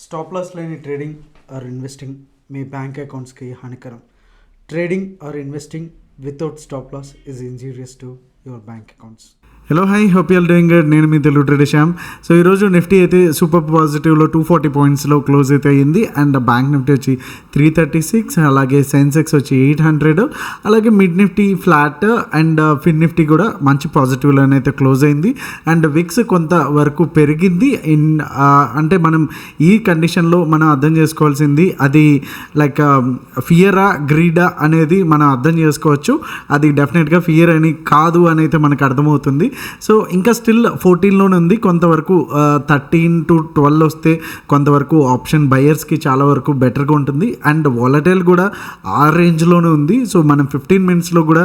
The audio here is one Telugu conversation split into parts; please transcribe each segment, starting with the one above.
స్టాప్ లాస్ లేని ట్రేడింగ్ ఆర్ ఇన్వెస్టింగ్ మీ బ్యాంక్ అకౌంట్స్కి హానికరం. Trading or investing without stop loss is injurious to your bank accounts. Hello hi, hope you are doing good. నేను మీ తెలుగు ట్రేడర్ శ్యామ్. సో ఈరోజు నిఫ్టీ అయితే సూపర్ పాజిటివ్లో 240 పాయింట్స్లో క్లోజ్ అయితే అయ్యింది. అండ్ బ్యాంక్ నిఫ్టీ వచ్చి 336, అలాగే సెన్సెక్స్ వచ్చి 800, అలాగే mid Nifty flat and fin Nifty కూడా మంచి పాజిటివ్లోనే అయితే క్లోజ్ అయింది. అండ్ విక్స్ కొంత వరకు పెరిగింది. అంటే మనం ఈ కండిషన్లో మనం అర్థం చేసుకోవాల్సింది అది లైక్ ఫియరా గ్రీడా అనేది మనం అర్థం చేసుకోవచ్చు. అది డెఫినెట్గా ఫియర్ అని కాదు అని అయితే మనకు అర్థమవుతుంది. సో ఇంకా స్టిల్ 14లోనే ఉంది. కొంతవరకు 13 to 12 వస్తే కొంతవరకు ఆప్షన్ బయర్స్కి చాలా వరకు బెటర్గా ఉంటుంది. అండ్ వాలటైల్ కూడా ఆ రేంజ్లోనే ఉంది. సో మనం 15 మినిట్స్లో కూడా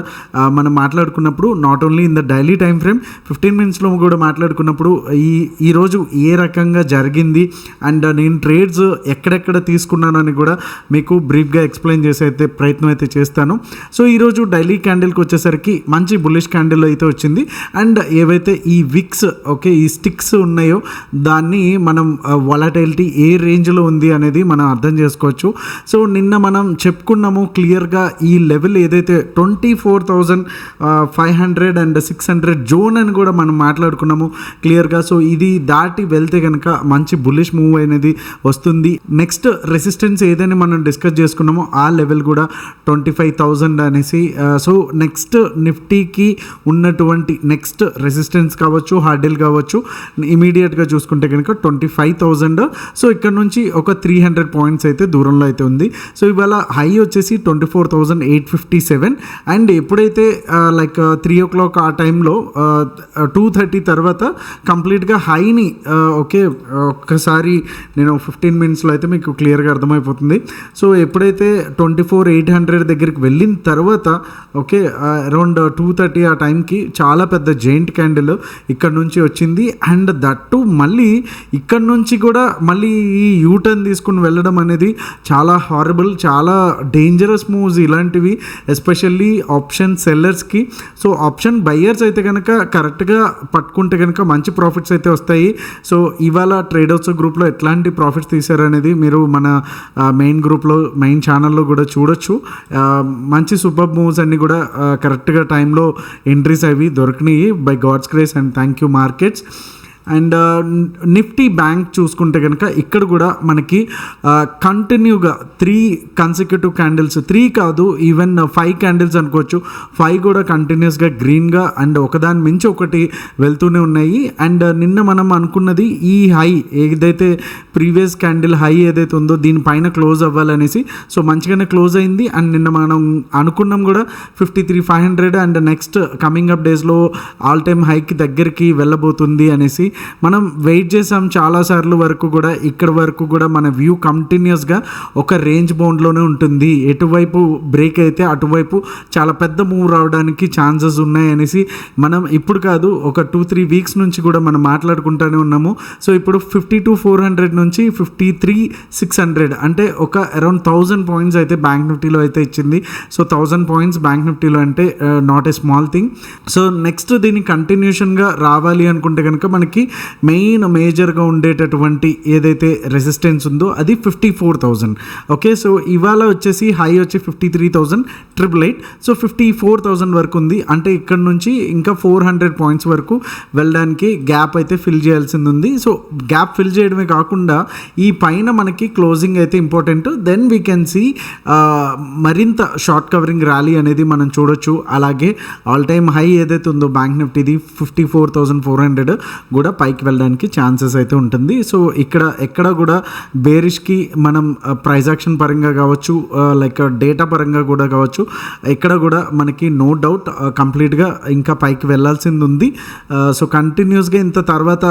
మనం మాట్లాడుకున్నప్పుడు not only in the daily time frame, 15 మినిట్స్లో కూడా మాట్లాడుకున్నప్పుడు ఈరోజు ఏ రకంగా జరిగింది అండ్ నేను ట్రేడ్స్ ఎక్కడెక్కడ తీసుకున్నాను అని కూడా మీకు బ్రీఫ్గా ఎక్స్ప్లెయిన్ చేసే అయితే ప్రయత్నం అయితే చేస్తాను. సో ఈరోజు డైలీ క్యాండిల్కి వచ్చేసరికి మంచి బుల్లిష్ క్యాండిల్ అయితే వచ్చింది. అండ్ ఏవైతే ఈ విక్స్ ఈ స్టిక్స్ ఉన్నాయో దాన్ని మనం వాలటైలిటీ ఏ రేంజ్లో ఉంది అనేది మనం అర్థం చేసుకోవచ్చు. సో నిన్న మనం చెప్పుకున్నాము క్లియర్గా ఈ లెవెల్ ఏదైతే 24,500 అండ్ 600 జోన్ అని కూడా మనం మాట్లాడుకున్నాము క్లియర్గా. సో ఇది దాటి వెళ్తే కనుక మంచి బుల్లిష్ మూవ్ అనేది వస్తుంది. నెక్స్ట్ రెసిస్టెన్స్ ఏదైనా మనం డిస్కస్ చేసుకున్నామో ఆ లెవెల్ కూడా 25,000 అనేసి. సో నెక్స్ట్ నిఫ్టీకి ఉన్నటువంటి నెక్స్ట్ రెసిస్టెన్స్ కావచ్చు, హార్డిల్ కావచ్చు, ఇమీడియట్గా చూసుకుంటే కనుక 25,000. సో ఇక్కడ నుంచి ఒక 300 పాయింట్స్ అయితే దూరంలో అయితే ఉంది. సో ఇవాళ హై వచ్చేసి 24,857. అండ్ ఎప్పుడైతే లైక్ 3 o'clock ఆ టైంలో 2:30 తర్వాత కంప్లీట్గా హైని ఒక్కసారి నేను 15 మినిట్స్లో అయితే మీకు క్లియర్గా అర్థమైపోతుంది. సో ఎప్పుడైతే 24,800 దగ్గరికి వెళ్ళిన తర్వాత అరౌండ్ 2:30 ఆ టైంకి చాలా పెద్ద జెయింట్ క్యాండిల్ ఇక్కడ నుంచి వచ్చింది. అండ్ దట్టు మళ్ళీ ఇక్కడ నుంచి కూడా మళ్ళీ ఈ యూటర్న్ తీసుకుని వెళ్ళడం అనేది చాలా హారబుల్, చాలా డేంజరస్ మూవ్స్ ఇలాంటివి, ఎస్పెషల్లీ ఆప్షన్ సెల్లర్స్కి. సో ఆప్షన్ బయ్యర్స్ అయితే కనుక కరెక్ట్గా పట్టుకుంటే కనుక మంచి ప్రాఫిట్స్ అయితే వస్తాయి. సో ఇవాళ ట్రేడర్స్ గ్రూప్లో ఎట్లాంటి ప్రాఫిట్స్ తీశారనేది మీరు మన మెయిన్ గ్రూప్లో, మెయిన్ ఛానల్లో కూడా చూడొచ్చు. మంచి సూపర్ మూవ్స్ అన్నీ కూడా కరెక్ట్గా టైంలో ఎంట్రీస్ అవి దొరికినాయి by God's grace and thank you markets. And Nifty bank చూసుకుంటే కనుక ఇక్కడ కూడా మనకి కంటిన్యూగా 3 కన్సిక్యూటివ్ క్యాండిల్స్, 3 కాదు ఈవెన్ 5 క్యాండిల్స్ అనుకోవచ్చు, 5 కూడా కంటిన్యూస్గా గ్రీన్గా అండ్ ఒకదాని మించి ఒకటి వెళ్తూనే ఉన్నాయి. అండ్ నిన్న మనం అనుకున్నది ఈ హై ఏదైతే ప్రీవియస్ క్యాండిల్ హై ఏదైతే ఉందో దీనిపైన క్లోజ్ అవ్వాలనేసి. సో మంచిగానే క్లోజ్ అయింది. అండ్ నిన్న మనం అనుకున్నాం కూడా 53,500 అండ్ నెక్స్ట్ కమింగ్ అప్ డేస్లో ఆల్ టైమ్ హైకి దగ్గరికి వెళ్ళబోతుంది అనేసి మనం వెయిట్ చేసాం చాలాసార్లు వరకు కూడా. ఇక్కడ వరకు కూడా మన వ్యూ కంటిన్యూస్గా ఒక రేంజ్ బౌండ్లోనే ఉంటుంది. ఎటువైపు బ్రేక్ అయితే అటువైపు చాలా పెద్ద మూవ్ రావడానికి ఛాన్సెస్ ఉన్నాయి అనేసి మనం ఇప్పుడు కాదు ఒక 2-3 వీక్స్ నుంచి కూడా మనం మాట్లాడుకుంటూనే ఉన్నాము. సో ఇప్పుడు 52,400 నుంచి 53,600 అంటే ఒక అరౌండ్ 1,000 పాయింట్స్ అయితే బ్యాంక్ నిఫ్టీలో అయితే ఇచ్చింది. సో 1,000 పాయింట్స్ బ్యాంక్ నిఫ్టీలో అంటే not a small thing. So next దీన్ని కంటిన్యూషన్గా రావాలి అనుకుంటే కనుక మనకి మేజర్గా ఉండేటటువంటి ఏదైతే రెసిస్టెన్స్ ఉందో అది 54,000. సో ఇవాళ వచ్చేసి హై వచ్చి 53,888. సో 54,000 వరకు ఉంది. అంటే ఇక్కడ నుంచి ఇంకా 400 పాయింట్స్ వరకు వెళ్ళడానికి గ్యాప్ అయితే ఫిల్ చేయాల్సింది ఉంది. సో గ్యాప్ ఫిల్ చేయడమే కాకుండా ఈ పైన మనకి క్లోజింగ్ అయితే important. Then we can see మరింత షార్ట్ కవరింగ్ ర్యాలీ అనేది మనం చూడొచ్చు. అలాగే ఆల్ టైమ్ హై ఏదైతే ఉందో బ్యాంక్ నిఫ్టీది 54,400 కూడా పైకి వెళ్ళడానికి ఛాన్సెస్ అయితే ఉంటుంది. సో ఎక్కడ కూడా బేరిష్కి మనం ప్రైస్ యాక్షన్ పరంగా కావచ్చు, లైక్ డేటా పరంగా కూడా కావచ్చు, ఎక్కడ కూడా మనకి నో డౌట్ కంప్లీట్గా ఇంకా పైకి వెళ్ళాల్సింది ఉంది. సో కంటిన్యూస్గా ఇంత తర్వాత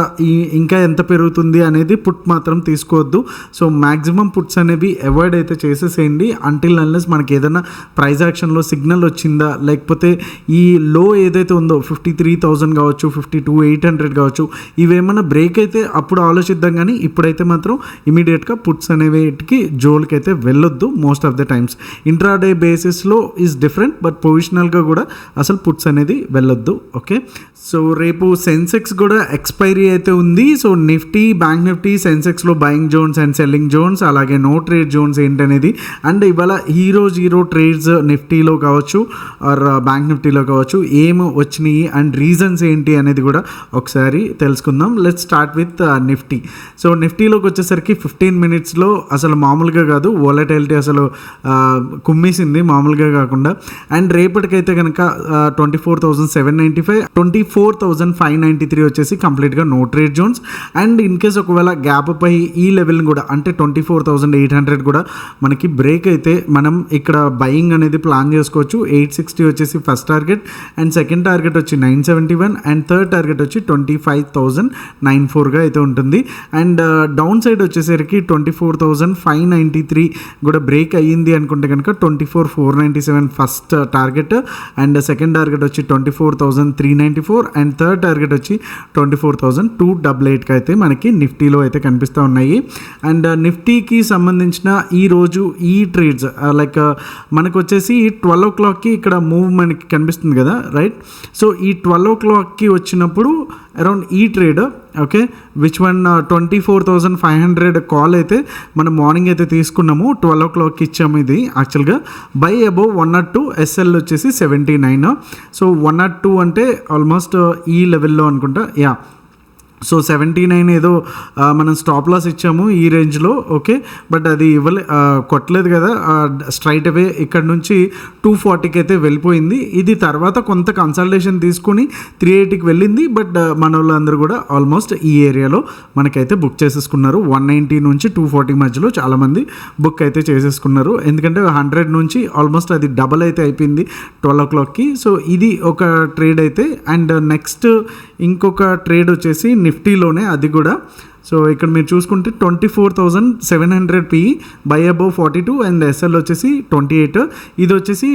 ఇంకా ఎంత పెరుగుతుంది అనేది పుట్ మాత్రం తీసుకోవద్దు. సో మ్యాక్సిమం పుట్స్ అనేవి అవాయిడ్ అయితే చేసేసేయండి అంటిల్ అన్లెస్ మనకి ఏదైనా ప్రైస్ యాక్షన్లో సిగ్నల్ వచ్చిందా, లేకపోతే ఈ లో ఏదైతే ఉందో 53,000 కావచ్చు, 52,800 కావచ్చు, ఇవేమన్నా బ్రేక్ అయితే అప్పుడు ఆలోచిద్దాం, కానీ ఇప్పుడైతే మాత్రం ఇమీడియట్గా పుట్స్ అనేవిటికి జోలికి అయితే వెళ్ళొద్దు most of the times. Intraday బేసిస్లో ఈజ్ డిఫరెంట్, బట్ పొజిషనల్గా కూడా అసలు పుట్స్ అనేది వెళ్ళొద్దు. ఓకే, సో రేపు సెన్సెక్స్ కూడా ఎక్స్పైరీ అయితే ఉంది. సో నిఫ్టీ, బ్యాంక్ నిఫ్టీ, సెన్సెక్స్లో buying zones and selling zones, అలాగే నో ట్రేడ్ జోన్స్ ఏంటనేది, అండ్ ఇవాళ జీరో ట్రేడ్స్ నిఫ్టీలో కావచ్చు ఆర్ బ్యాంక్ నిఫ్టీలో కావచ్చు ఏం వచ్చినాయి అండ్ రీజన్స్ ఏంటి అనేది కూడా ఒకసారి తెలుసుకుందాం. Let's start with Nifty. So నిఫ్టీలోకి వచ్చేసరికి 15 minutesలో అసలు మామూలుగా కాదు, వోలటైలిటీ అసలు కుమ్మేసింది మామూలుగా కాకుండా. అండ్ రేపటికైతే కనుక 24,795, 24,593 వచ్చేసి కంప్లీట్గా no trade zones. And in case ఒకవేళ గ్యాప్ పై ఈ లెవెల్ని కూడా అంటే 24,800 కూడా మనకి బ్రేక్ అయితే మనం ఇక్కడ బయింగ్ అనేది ప్లాన్ చేసుకోవచ్చు. 860 వచ్చేసి first target, and second target వచ్చి 971, అండ్ థర్డ్ టార్గెట్ వచ్చి 25,094గా అయితే ఉంటుంది. అండ్ డౌన్ సైడ్ వచ్చేసరికి 24,593 కూడా బ్రేక్ అయ్యింది అనుకుంటే కనుక 24,497 first target, and second target వచ్చి 24,394, అండ్ థర్డ్ టార్గెట్ వచ్చి 24,288కి అయితే మనకి నిఫ్టీలో అయితే కనిపిస్తూ ఉన్నాయి. అండ్ నిఫ్టీకి సంబంధించిన ఈరోజు ఈ ట్రేడ్స్ లైక్ మనకు వచ్చేసి 12 o'clockకి ఇక్కడ మూవ్ మనకి కనిపిస్తుంది కదా, రైట్? సో ఈ 12 o'clockకి వచ్చినప్పుడు అరౌండ్ ఈ trade, okay, which one 24,500 call అయితే మనం మార్నింగ్ అయితే తీసుకున్నాము, 12 o'clockకి ఇచ్చాము. ఇది యాక్చువల్గా బై అబోవ్ 102, ఎస్ఎల్ వచ్చేసి 79. సో 102 అంటే ఆల్మోస్ట్ ఈ లెవెల్లో అనుకుంటా, యా. సో 79 ఏదో మనం స్టాప్ లాస్ ఇచ్చాము ఈ రేంజ్లో, ఓకే, బట్ అది కొట్టలేదు కదా, స్ట్రైట్ అవే ఇక్కడ నుంచి 240కి అయితే వెళ్ళిపోయింది. ఇది తర్వాత కొంత కన్సల్టేషన్ తీసుకుని 380కి వెళ్ళింది, బట్ మన వాళ్ళందరూ కూడా ఆల్మోస్ట్ ఈ ఏరియాలో మనకైతే బుక్ చేసేసుకున్నారు. 190 నుంచి 240 మధ్యలో చాలామంది బుక్ అయితే చేసేసుకున్నారు, ఎందుకంటే 100 నుంచి ఆల్మోస్ట్ అది డబల్ అయితే అయిపోయింది 12 o'clockకి. సో ఇది ఒక ట్రేడ్ అయితే. అండ్ నెక్స్ట్ ఇంకొక ట్రేడ్ వచ్చేసి నిఫ్టీలోనే, అది కూడా. సో ఇక్కడ మీరు చూసుకుంటే 24,700 PE buy above 42, and SL వచ్చేసి 28. ఇది వచ్చేసి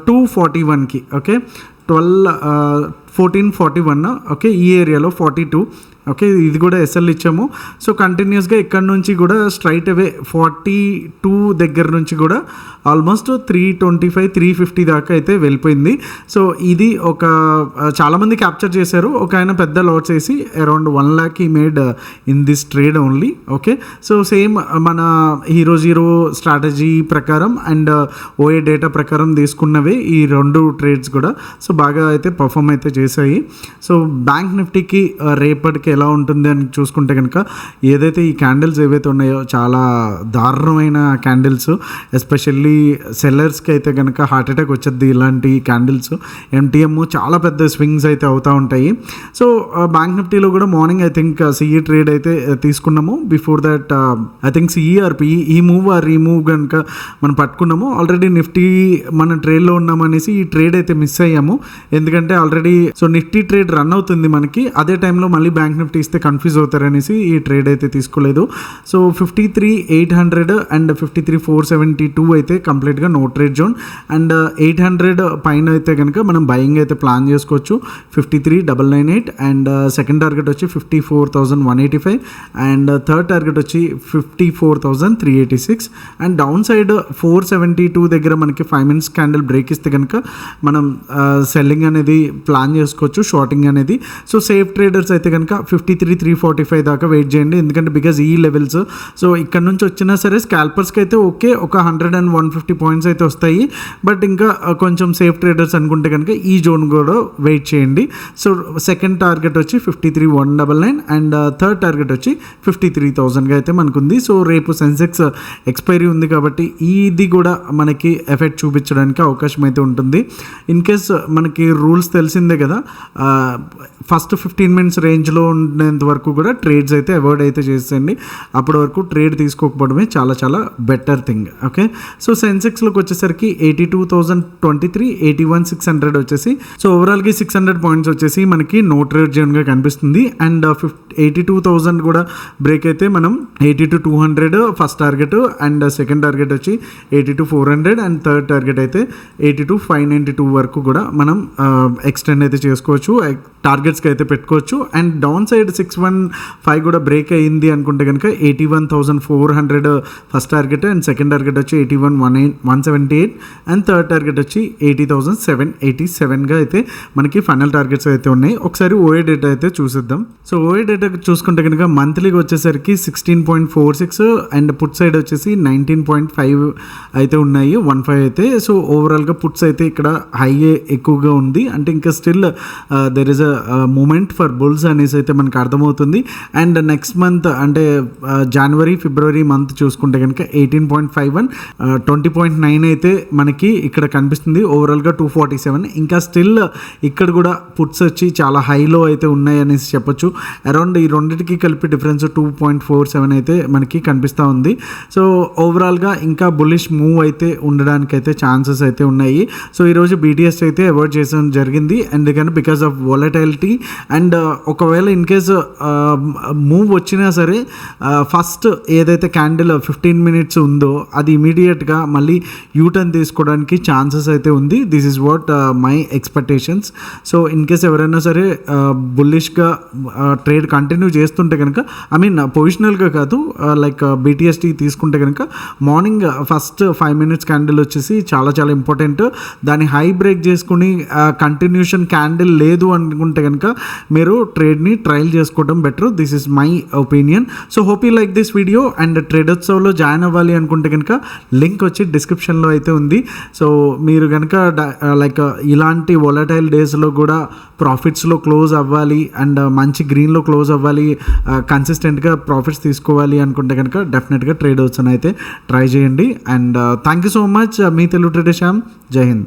241కి, ఓకే, 1441, ఓకే, ఈ ఏరియాలో 42, ఓకే, ఇది కూడా ఎస్ఎల్ ఇచ్చాము. సో కంటిన్యూస్గా ఇక్కడ నుంచి కూడా స్ట్రైట్ అవే 42 దగ్గర నుంచి కూడా ఆల్మోస్ట్ 325, 350 దాకా అయితే వెళ్ళిపోయింది. సో ఇది ఒక చాలామంది క్యాప్చర్ చేశారు. ఒక ఆయన పెద్ద లాట్స్ వేసి అరౌండ్ 1 lakh ఈ made in this trade only, okay. So same మన జీరో స్ట్రాటజీ ప్రకారం అండ్ ఓఏ డేటా ప్రకారం తీసుకున్నవే ఈ 2 ట్రేడ్స్ కూడా. సో బాగా అయితే పర్ఫామ్ అయితే చేశాయి. సో బ్యాంక్ నిఫ్టీకి రేపటికి ఎలా ఉంటుంది అని చూసుకుంటే కనుక, ఏదైతే ఈ క్యాండిల్స్ ఏవైతే ఉన్నాయో చాలా దారుణమైన క్యాండిల్స్, ఎస్పెషల్లీ సెల్లర్స్కి అయితే కనుక హార్ట్ అటాక్ వచ్చేది ఇలాంటి క్యాండిల్స్. ఎంటీఎం చాలా పెద్ద స్వింగ్స్ అయితే అవుతూ ఉంటాయి. సో బ్యాంక్ నిఫ్టీలో కూడా morning I think CE trade అయితే తీసుకున్నాము. Before that I think CE or PE ఈ మూవ్ ఆర్ రీమూవ్ కనుక మనం పట్టుకున్నాము. ఆల్రెడీ నిఫ్టీ మన ట్రేడ్లో ఉన్నామనేసి ఈ ట్రేడ్ అయితే మిస్ అయ్యాము, ఎందుకంటే already so Nifty trade run అవుతుంది మనకి, అదే టైంలో మళ్ళీ బ్యాంక్ నిఫ్టీ ఇస్తే కన్ఫ్యూజ్ అవుతారనేసి ఈ ట్రేడ్ అయితే తీసుకోలేదు. సో 53,800 అండ్ 53,472 అయితే కంప్లీట్గా నో ట్రేడ్ జోన్. అండ్ 800 పైన అయితే కనుక మనం బయింగ్ అయితే ప్లాన్ చేసుకోవచ్చు. 53,998, అండ్ సెకండ్ టార్గెట్ వచ్చి 54,185, అండ్ థర్డ్ టార్గెట్ వచ్చి 54,386. అండ్ డౌన్ సైడ్ 472 దగ్గర మనకి 5 minutes క్యాండిల్ బ్రేక్ ఇస్తే కనుక మనం సెల్లింగ్ అనేది ప్లాన్ చేసుకోవచ్చు, షార్టింగ్ అనేది. సో సేఫ్ ట్రేడర్స్ అయితే కనుక 53,345 దాకా వెయిట్ చేయండి, ఎందుకంటే బికాజ్ ఈ లెవెల్స్. సో ఇక్కడ నుంచి వచ్చినా సరే స్కాల్పర్స్కి అయితే ఓకే, ఒక 100 and 150 పాయింట్స్ అయితే వస్తాయి, బట్ ఇంకా కొంచెం సేఫ్ ట్రేడర్స్ అనుకుంటే కనుక ఈ జోన్ కూడా వెయిట్ చేయండి. సో సెకండ్ టార్గెట్ వచ్చి 53,199, అండ్ థర్డ్ టార్గెట్ వచ్చి 53,000గా అయితే మనకుంది. సో రేపు సెన్సెక్స్ ఎక్స్పైరీ ఉంది కాబట్టి ఇది కూడా మనకి ఎఫెక్ట్ చూపించడానికి అవకాశం అయితే ఉంటుంది. ఇన్ కేస్ మనకి రూల్స్ తెలిసిందే కదా, ఫస్ట్ 15 minutes రేంజ్లో ఉండేంత వరకు కూడా ట్రేడ్స్ అయితే అవాయిడ్ అయితే చేసేయండి. అప్పటి వరకు ట్రేడ్ తీసుకోకపోవడమే చాలా చాలా బెటర్ థింగ్, ఓకే. సో సెన్సెక్స్లోకి వచ్చేసరికి 82,023, 81,600 వచ్చేసి. సో ఓవరాల్కి 600 పాయింట్స్ వచ్చేసి మనకి నో ట్రేడ్ జోన్గా కనిపిస్తుంది. అండ్ 82,000 కూడా బ్రేక్ అయితే మనం 82,200 first target, and second target వచ్చి 82,400, అండ్ థర్డ్ టార్గెట్ అయితే 82,592 వరకు కూడా మనం ఎక్స్టెండ్ అయితే చేసుకోవచ్చు, టార్గెట్స్కి అయితే పెట్టుకోవచ్చు. అండ్ డౌన్ సైడ్ 615 కూడా బ్రేక్ అయ్యింది అనుకుంటే కనుక 81,400 first target, and second target వచ్చి 81,178, అండ్ థర్డ్ టార్గెట్ వచ్చి 80,787గా అయితే మనకి ఫైనల్ టార్గెట్స్ అయితే ఉన్నాయి. ఒకసారి ఓఏ డేటా అయితే చూసిద్దాం. సో ఓఏ డేటా చూసుకుంటే కనుక మంత్లీకి వచ్చేసరికి 16.46 అండ్ పుట్ సైడ్ వచ్చేసి 19.5 అయితే ఉన్నాయి, 15 అయితే. సో ఓవరాల్గా పుట్స్ అయితే ఇక్కడ హై ఎక్కువగా ఉంది, అంటే ఇంకా still there is a moment for bulls అనేసి అయితే మనకు అర్థమవుతుంది. అండ్ నెక్స్ట్ మంత్ అంటే జనవరి ఫిబ్రవరి మంత్ చూసుకుంటే కనుక 18.51, 20.9 అయితే మనకి ఇక్కడ కనిపిస్తుంది. ఓవరాల్గా 247. ఇంకా స్టిల్ ఇక్కడ కూడా పుట్స్ వచ్చి చాలా హైలో అయితే ఉన్నాయి అనేసి చెప్పొచ్చు. అరౌండ్ ఈ రెండింటికి కలిపి డిఫరెన్స్ 2.47 అయితే మనకి కనిపిస్తూ ఉంది. సో ఓవరాల్గా ఇంకా బుల్లిష్ మూవ్ అయితే ఉండడానికి అయితే ఛాన్సెస్ అయితే ఉన్నాయి. సో ఈరోజు BTS అయితే అవాయిడ్ చేయడం జరిగింది, ఎందుకంటే బికాస్ ఆఫ్ వాలటైలిటీ. అండ్ ఒకవేళ ఇన్ కేస్ మూవ్ వచ్చినా సరే ఫస్ట్ ఏదైతే క్యాండిల్ 15 మినిట్స్ ఉందో అది ఇమీడియట్గా మళ్ళీ యూటర్న్ తీసుకోవడానికి ఛాన్సెస్ అయితే ఉంది. This is what my expectations. So in case ఎవరైనా సరే బుల్లిష్గా ట్రేడ్ కంటిన్యూ చేస్తుంటే కనుక, ఐ మీన్ పొజిషనల్గా కాదు, లైక్ BTST తీసుకుంటే కనుక మార్నింగ్ ఫస్ట్ 5 మినిట్స్ క్యాండిల్ వచ్చేసి చాలా చాలా ఇంపార్టెంట్. దాన్ని హై బ్రేక్ చేసుకుని కంటిన్యూషన్ క్యాండిల్ లేదు అనుకుంటే కనుక మీరు ట్రేడ్ని ట్రయల్ చేసుకోవడం better. This is my opinion. So hope you like this video. And ట్రేడర్స్లో జాయిన్ అవ్వాలి అనుకుంటే కనుక లింక్ వచ్చి డిస్క్రిప్షన్లో అయితే ఉంది. సో మీరు కనుక లైక్ ఇలాంటి వొలటైల్ డేస్లో కూడా ప్రాఫిట్స్లో క్లోజ్ అవ్వాలి అండ్ మంచి గ్రీన్లో క్లోజ్ అవ్వాలి, కన్సిస్టెంట్గా ప్రాఫిట్స్ తీసుకోవాలి అనుకుంటే కనుక డెఫినెట్గా ట్రేడర్స్ అయితే ట్రై చేయండి. And thank you so much. Me Telugu trader Shyam. జై హింద్.